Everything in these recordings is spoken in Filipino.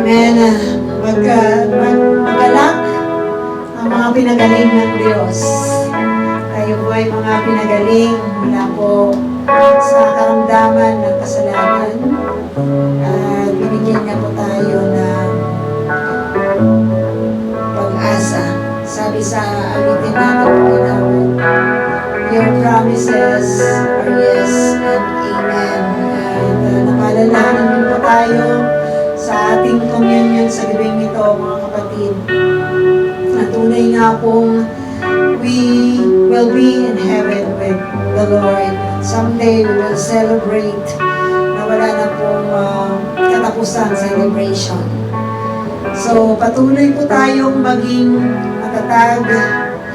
Amen. Magalak ang mga pinagaling ng Diyos. Tayo po ay mga pinagaling mula po sa karamdaman ng kasalanan. At binigyan niya po tayo ng pag-asa. Sabi sa awitin natin po namin, your promises are yes and amen. At nakalalahanan din po tayo sa ating communion sa gabing ito, mga kapatid. Na tunay nga pong we will be in heaven with the Lord. Someday we will celebrate na wala na pong katapusan celebration. So patuloy po tayong maging matatag,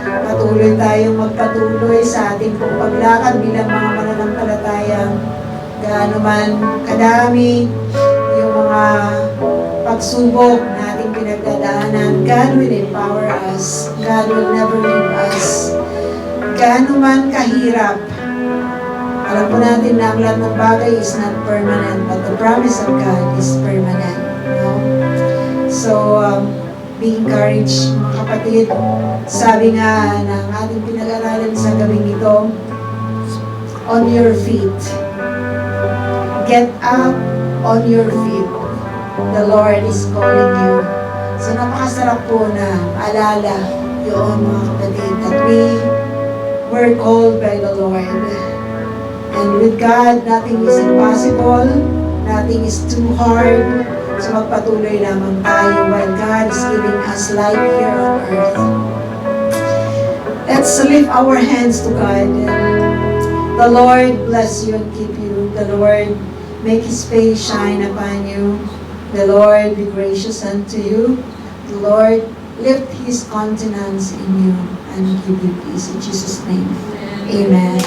patuloy tayong magpatuloy sa ating pong paglakad bilang mga mananampalataya. Gaano man kadami yung mga pagsubok na ating pinagdadaanan, God will empower us. God will never leave us. Gaano man kahirap, alam po natin na ang lahat ng bagay is not permanent, but the promise of God is permanent. No? So, be encouraged, mga kapatid. Sabi nga ng ating pinag-aralan sa gabing ito, on your feet. Get up on your feet. The Lord is calling you. So napakasarap po na alala yun, mga kapatid, that we were called by the Lord. And with God, nothing is impossible. Nothing is too hard. So magpatuloy lamang tayo while God is giving us life here on earth. Let's lift our hands to God. The Lord bless you and keep you. The Lord make His face shine upon you. The Lord be gracious unto you. The Lord lift His countenance in you and give you peace. In Jesus' name, amen.